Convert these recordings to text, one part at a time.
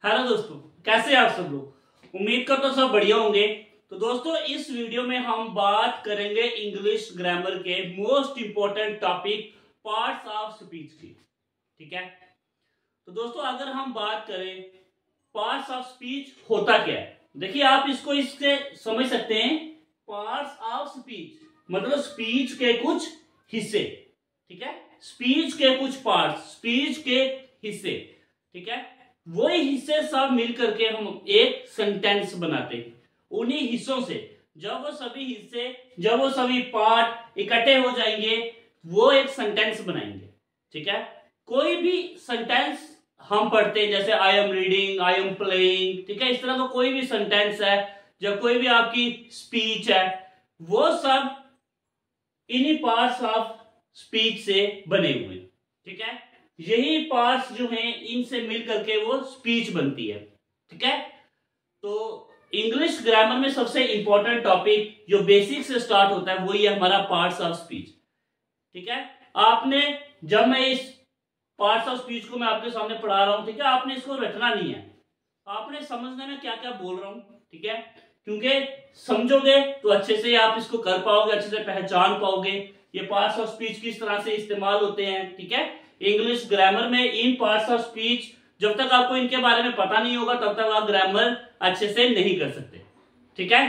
Hello दोस्तों, कैसे हैं आप सब लोग। उम्मीद करता हूं सब बढ़िया होंगे। तो दोस्तों, इस वीडियो में हम बात करेंगे इंग्लिश ग्रामर के most important topic parts of speech की। ठीक है। तो दोस्तों, अगर हम बात करें पार्ट्स ऑफ स्पीच होता क्या है, देखिए आप इसको इससे समझ सकते हैं। पार्ट्स ऑफ स्पीच मतलब स्पीच के कुछ हिस्से। ठीक है, स्पीच के कुछ पार्ट्स, स्पीच के हिस्से। ठीक है, वही हिस्से सब मिल करके हम एक सेंटेंस बनाते हैं। उन्हीं हिस्सों से जब वो सभी पार्ट इकट्ठे हो जाएंगे, वो एक सेंटेंस बनाएंगे। ठीक है, कोई भी सेंटेंस हम पढ़ते हैं, जैसे I am reading, I am playing. ठीक है, इस तरह का कोई भी सेंटेंस है, जब कोई भी आपकी स्पीच है, वो सब इन्हीं पार्ट्स ऑफ स्पीच से बने हुए। ठीक है, यही पार्ट्स जो हैं, इनसे मिल करके वो स्पीच बनती है। ठीक है, तो इंग्लिश ग्रामर में सबसे इंपॉर्टेंट टॉपिक जो बेसिक से स्टार्ट होता है, वही है हमारा पार्ट्स ऑफ स्पीच। ठीक है, आपने जब मैं इस पार्ट्स ऑफ स्पीच को मैं आपके सामने पढ़ा रहा हूं, ठीक है, आपने इसको रटना नहीं है, आपने समझना है क्या क्या बोल रहा हूं। ठीक है, क्योंकि समझोगे तो अच्छे से आप इसको कर पाओगे, अच्छे से पहचान पाओगे ये पार्ट्स ऑफ स्पीच किस तरह से इस्तेमाल होते हैं। ठीक है, इंग्लिश ग्रामर में इन पार्ट्स ऑफ स्पीच, जब तक आपको इनके बारे में पता नहीं होगा, तब तक आप ग्रामर अच्छे से नहीं कर सकते। ठीक है,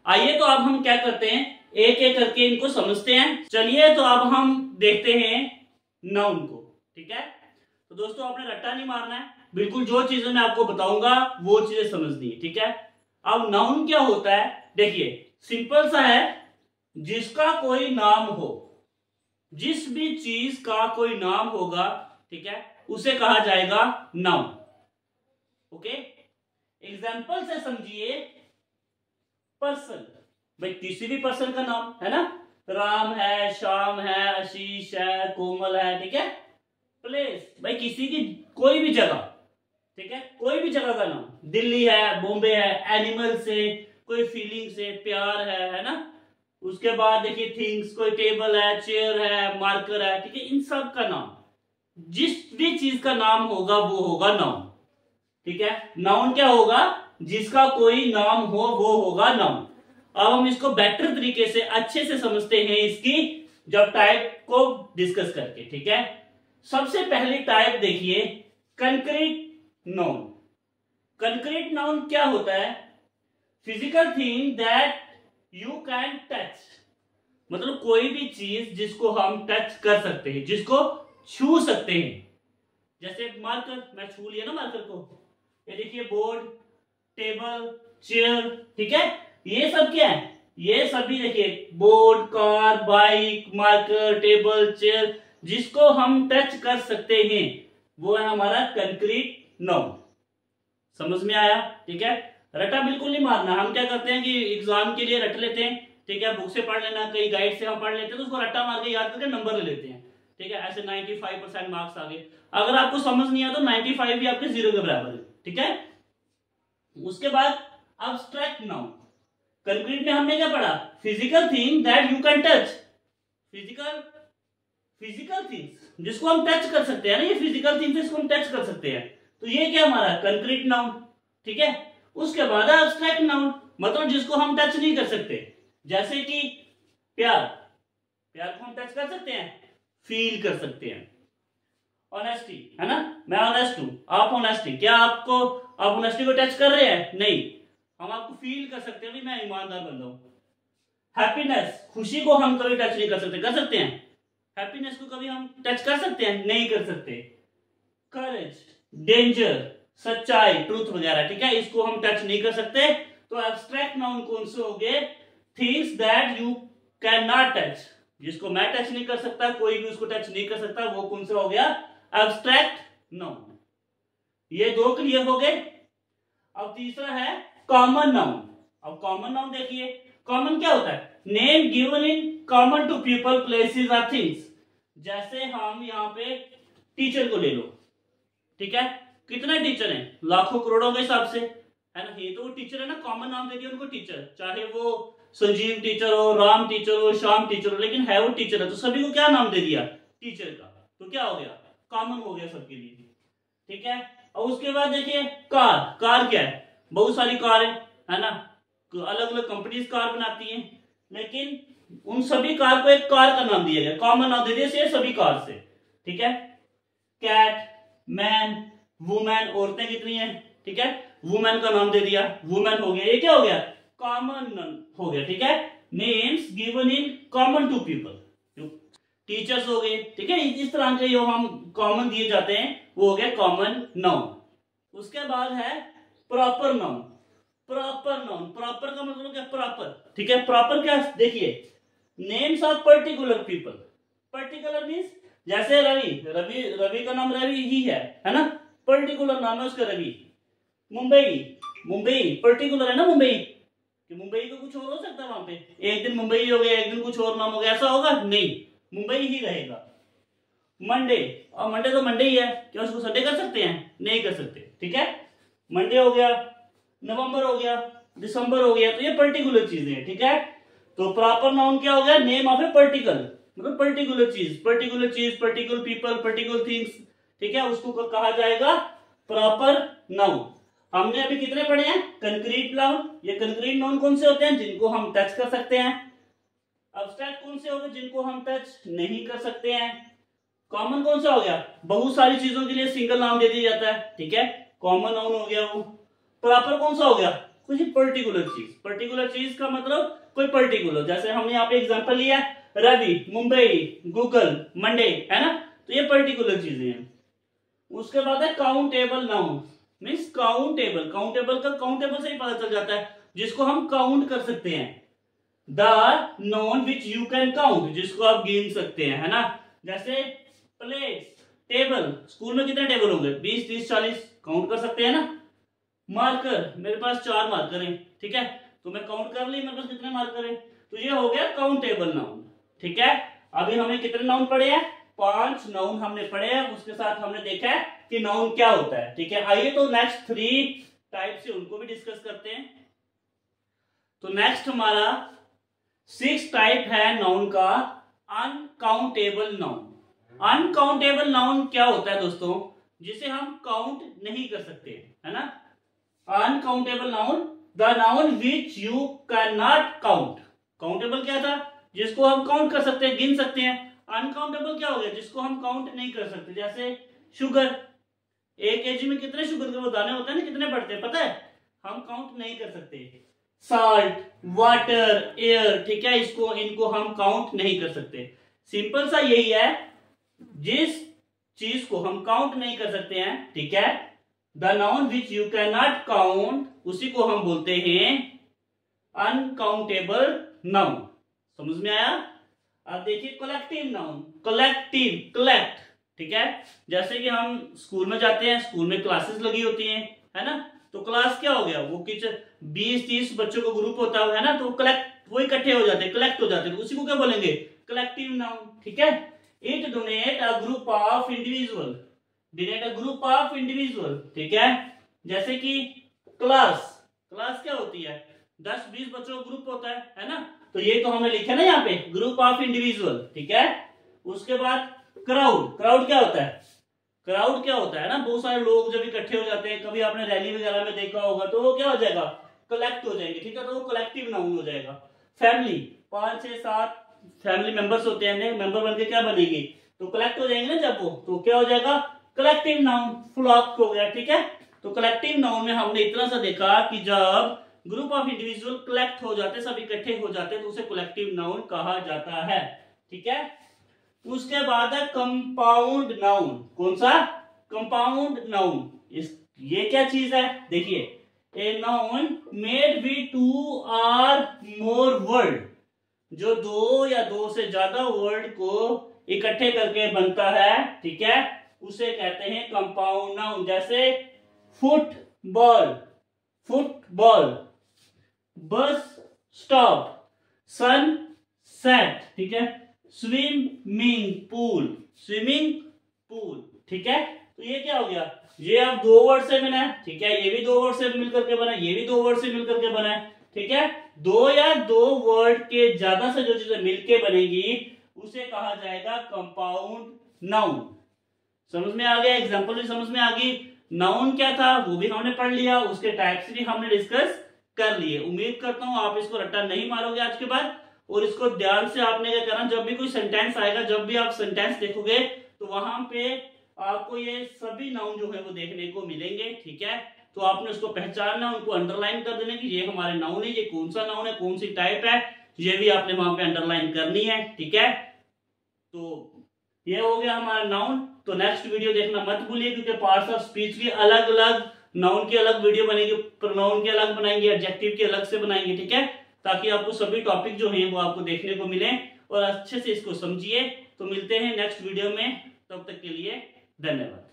आइए तो अब हम क्या करते हैं, एक एक करके इनको समझते हैं। चलिए तो अब हम देखते हैं नाउन को। ठीक है, तो दोस्तों आपने रट्टा नहीं मारना है, बिल्कुल जो चीजें मैं आपको बताऊंगा वो चीजें समझनी है। ठीक है, अब नाउन क्या होता है, देखिए सिंपल सा है, जिसका कोई नाम हो, जिस भी चीज का कोई नाम होगा, ठीक है, उसे कहा जाएगा नाउन। ओके, एग्जाम्पल से समझिए, पर्सन, भाई किसी भी पर्सन का नाम है ना, राम है, श्याम है, आशीष है, कोमल है। ठीक है, प्लेस, भाई किसी की कोई भी जगह। ठीक है, कोई भी जगह का नाम, दिल्ली है, बॉम्बे है, एनिमल से, कोई फीलिंग से, प्यार है ना। उसके बाद देखिए थिंग्स, कोई टेबल है, चेयर है, मार्कर है। ठीक है, इन सब का नाम, जिस भी चीज का नाम होगा वो होगा नाउन। ठीक है, नाउन क्या होगा, जिसका कोई नाम हो वो होगा नाउन। अब हम इसको बेटर तरीके से अच्छे से समझते हैं इसकी जब टाइप को डिस्कस करके। ठीक है, सबसे पहली टाइप देखिए, कंक्रीट नाउन। कंक्रीट नाउन क्या होता है, physical thing that you can touch, मतलब कोई भी चीज जिसको हम टच कर सकते हैं, जिसको छू सकते हैं। जैसे मार्कर, मैं छू लिया ना मार्कर को, ये देखिए बोर्ड, टेबल, चेयर। ठीक है, ये सब क्या है, ये सभी देखिए board, car, bike, marker, table, chair, जिसको हम टच कर सकते हैं, वो है हमारा कंक्रीट नाउन। समझ में आया। ठीक है, रटा बिल्कुल नहीं मारना। हम क्या करते हैं कि एग्जाम के लिए रट लेते हैं। ठीक है, बुक से पढ़ लेना, कई गाइड से हम पढ़ लेते हैं, तो उसको रट्टा मार के याद करके नंबर ले लेते हैं। ठीक है, ऐसे 95% मार्क्स आ गए। अगर आपको समझ नहीं आया तो 95 भी आपके 0 के बराबर है। ठीक है, उसके बाद अब्स्ट्रैक्ट नाउन। कंक्रीट में हमने क्या पढ़ा, physical thing that you can touch, physical things जिसको हम टच कर सकते हैं ना, ये फिजिकल थिंग्स जिसको हम टच कर सकते हैं, तो ये क्या हमारा कंक्रीट नाउन। ठीक है, उसके बाद अब्स्ट्रैक्ट नाउन, मतलब जिसको हम टच नहीं कर सकते, जैसे कि प्यार, प्यार को हम टच कर सकते हैं, फील कर सकते हैं। ऑनेस्टी है ना, मैं ऑनेस्ट हूं, आप ऑनेस्टी, क्या आप ऑनेस्टी को टच कर रहे हैं, नहीं, हम आपको फील कर सकते हैं, मैं ईमानदार बंदा हूं। हैप्पीनेस, खुशी को हम कभी टच नहीं कर सकते, कर सकते हैं, हैप्पीनेस को कभी हम टच कर सकते हैं, नहीं कर सकते। करेज, डेंजर, सच्चाई, ट्रूथ वगैरह। ठीक है, इसको हम टच नहीं कर सकते। तो एब्स्ट्रैक्ट नाउन कौन से हो गए, things that you can not touch, जिसको मैं टच नहीं कर सकता, कोई भी उसको टच नहीं कर सकता, वो कौन सा हो गया, एब्स्ट्रैक्ट नाउन। ये दो क्लियर हो गए। अब तीसरा है कॉमन नाउन। अब कॉमन नाउन देखिए, कॉमन क्या होता है, name given in common to people, places और थिंग्स। जैसे हम यहाँ पे टीचर को ले लो। ठीक है, कितने टीचर हैं, लाखों करोड़ों के हिसाब से, है ना, ये तो वो टीचर है ना, कॉमन नाम दे दिया उनको टीचर, चाहे वो संजीव टीचर हो, राम टीचर हो, श्याम टीचर हो, लेकिन है वो टीचर है, तो सभी को क्या नाम दे दिया, टीचर का। तो क्या हो गया, कॉमन हो गया सबके लिए। ठीक है, और उसके बाद देखिए कार। कार क्या है, बहुत सारी कार है ना, अलग अलग कंपनीज कार बनाती हैं, लेकिन उन सभी कार को एक कार का नाम दिया गया, कॉमन नाम दे दिया सभी कार से, ठीक है। कैट, मैन, वुमेन, औरतें कितनी हैं, ठीक है, वुमेन का नाम दे दिया, वुमेन हो गया, ये क्या हो गया, कॉमन हो गया, ठीक है। Names given in common to people, teachers हो गए, ठीक है। इस तरह के जो हम कॉमन दिए जाते हैं वो हो गया कॉमन नाउन। उसके बाद है proper noun. Proper noun, proper का मतलब क्या, प्रॉपर, ठीक है। प्रॉपर क्या, देखिए names of particular people. Particular means जैसे रवि, रवि, रवि का नाम रवि ही है ना, पर्टिकुलर नाम है उसका रवि। मुंबई, मुंबई पर्टिकुलर है ना, मुंबई, कि मुंबई को कुछ और हो सकता है वहां पे, एक दिन मुंबई हो गया, एक दिन कुछ और नाम हो गया, ऐसा होगा नहीं, मुंबई ही रहेगा। मंडे, और मंडे तो मंडे ही है, क्या उसको संडे कर सकते हैं, नहीं कर सकते, ठीक है। मंडे हो गया, नवंबर हो गया, दिसंबर हो गया, तो ये पर्टिकुलर चीजें हैं, ठीक है। तो प्रॉपर नाउन क्या हो गया, नेम ऑफ ए पर्टिकल, मतलब पर्टिकुलर चीज, पर्टिकुलर चीज, पर्टिकुलर पीपल, पर्टिकुलर थिंग्स, ठीक है, उसको कहा जाएगा प्रॉपर नाउन। हमने अभी कितने पढ़े हैं, कंक्रीट नाउन। ये कंक्रीट नाउन कौन से होते हैं, जिनको हम टच कर सकते हैं। अब्स्ट्रैक्ट कौन से हो गए, जिनको हम टच नहीं कर सकते हैं। कॉमन कौन सा हो गया, बहुत सारी चीजों के लिए सिंगल नाम दे दिया जाता है, ठीक है, कॉमन नाउन हो गया वो। प्रॉपर कौन सा हो गया, कुछ पर्टिकुलर चीज। पर्टिकुलर चीज का मतलब कोई पर्टिकुलर, जैसे हमने यहाँ पे एग्जांपल लिया रवि, मुंबई, गूगल, मंडे, है ना, तो ये पर्टिकुलर चीजें हैं। उसके बाद है countable noun, means countable. Countable का काउंटेबल से ही पता चल जाता है, जिसको हम काउंट कर सकते हैं। The non which you can count, जिसको आप गिन सकते हैं, है ना। जैसे प्लेट्स, टेबल, स्कूल में कितने टेबल होंगे, 20, 30, 40, काउंट कर सकते हैं ना। मार्कर, मेरे पास 4 मार्कर हैं, ठीक है, तो मैं काउंट कर ली मेरे पास कितने मार्कर हैं, तो ये हो गया काउंटेबल नाउन, ठीक है। अभी हमें कितने नाउन पढ़े हैं, 5 नाउन हमने पढ़े हैं। उसके साथ हमने देखा है कि नाउन क्या होता है, ठीक है। आइए तो नेक्स्ट 3 टाइप से उनको भी डिस्कस करते हैं। तो नेक्स्ट हमारा 6 टाइप है नाउन का, अनकाउंटेबल नाउन। अनकाउंटेबल नाउन क्या होता है दोस्तों, जिसे हम काउंट नहीं कर सकते, है ना। Uncountable noun, the noun which you can not count. Countable क्या था, जिसको हम काउंट कर सकते हैं, गिन सकते हैं। अनकाउंटेबल क्या हो गया, जिसको हम काउंट नहीं कर सकते। जैसे शुगर, 1 केजी में कितने शुगर के वो दाने होते हैं ना, कितने पड़ते हैं पता है, हम काउंट नहीं कर सकते। साल्ट, वाटर, एयर, ठीक है, इनको हम काउंट नहीं कर सकते। सिंपल सा यही है, जिस चीज को हम काउंट नहीं कर सकते हैं, ठीक है, the noun which you can not count, उसी को हम बोलते हैं अनकाउंटेबल नाउन। समझ में आया। अब देखिए कलेक्टिव नाउन, कलेक्टिव, कलेक्ट, ठीक है। जैसे कि हम स्कूल में जाते हैं, स्कूल में क्लासेस लगी होती हैं, है ना, तो क्लास क्या हो गया, वो कुछ 20-30 बच्चों का ग्रुप होता है ना, तो कलेक्ट, वो इकट्ठे हो जाते हैं, कलेक्ट हो जाते हैं, उसी को क्या बोलेंगे, कलेक्टिव नाउन, ठीक है। It donate a group of individual, donate a group of individual, ठीक है। जैसे कि क्लास, क्लास क्या होती है, 10-20 बच्चों का ग्रुप होता है ना, तो ये तो हमने लिखा ना यहाँ पे, ग्रुप ऑफ इंडिविजुअल, ठीक है। उसके बाद क्राउड, क्राउड क्या होता है, क्राउड क्या होता है ना, बहुत सारे लोग जब इकट्ठे हो जाते हैं, कभी आपने रैली वगैरह में देखा होगा, तो वो क्या हो जाएगा, कलेक्ट हो जाएंगे, ठीक है, तो वो कलेक्टिव नाउन हो जाएगा। फैमिली, 5-6-7 फैमिली मेंबर्स होते हैं, मेंबर बनके क्या बनेगी, तो कलेक्ट हो जाएंगे ना जब वो, तो क्या हो जाएगा, कलेक्टिव नाउन। फ्लॉक हो गया, ठीक है। तो कलेक्टिव नाउन में हमने इतना सा देखा कि जब ग्रुप ऑफ इंडिविजुअल कलेक्ट हो जाते, सब इकट्ठे हो जाते, तो उसे कलेक्टिव नाउन कहा जाता है, ठीक है। उसके बाद है कंपाउंड नाउन। कौन सा, कंपाउंड नाउन। ये क्या चीज है, देखिए, ए नाउन मेड विद 2 और मोर वर्ड, जो 2 या 2 से ज्यादा वर्ड को इकट्ठे करके बनता है, ठीक है, उसे कहते हैं कंपाउंड नाउन। जैसे football, football, bus stop, sunset, ठीक है, स्विमिंग पूल, स्विमिंग पूल, ठीक है। तो ये क्या हो गया, ये अब 2 वर्ड से बना है, ठीक है, ये भी 2 वर्ड से मिलकर के बना है, ये भी 2 वर्ड से मिलकर के बना है, ठीक है। 2 या 2 वर्ड के ज्यादा से जो चीजें मिलके बनेगी उसे कहा जाएगा कंपाउंड नाउन। समझ में आ गया, एग्जांपल भी समझ में आ गई। नाउन क्या था वो भी हमने पढ़ लिया, उसके टाइप्स भी हमने डिस्कस कर लिए। उम्मीद करता हूं आप इसको रट्टा नहीं मारोगे आज के बाद, और इसको ध्यान से आपने क्या करना, जब भी कोई सेंटेंस आएगा, जब भी आप सेंटेंस देखोगे तो वहां पे आपको ये सभी नाउन जो है वो देखने को मिलेंगे, ठीक है। तो आपने उसको पहचानना, उनको अंडरलाइन कर देना कि ये हमारे नाउन है, ये कौन सा नाउन है, कौन सी टाइप है, ये भी आपने वहां पे अंडरलाइन करनी है, ठीक है। तो ये हो गया हमारा नाउन। तो नेक्स्ट वीडियो देखना मत भूलिए, क्योंकि पार्ट्स ऑफ स्पीच की अलग अलग, नाउन की अलग वीडियो बनेगी, प्रोनाउन की अलग बनाएंगे, एडजेक्टिव की अलग से बनाएंगे, ठीक है, ताकि आपको सभी टॉपिक जो हैं वो आपको देखने को मिले और अच्छे से इसको समझिए। तो मिलते हैं नेक्स्ट वीडियो में, तब तक के लिए धन्यवाद।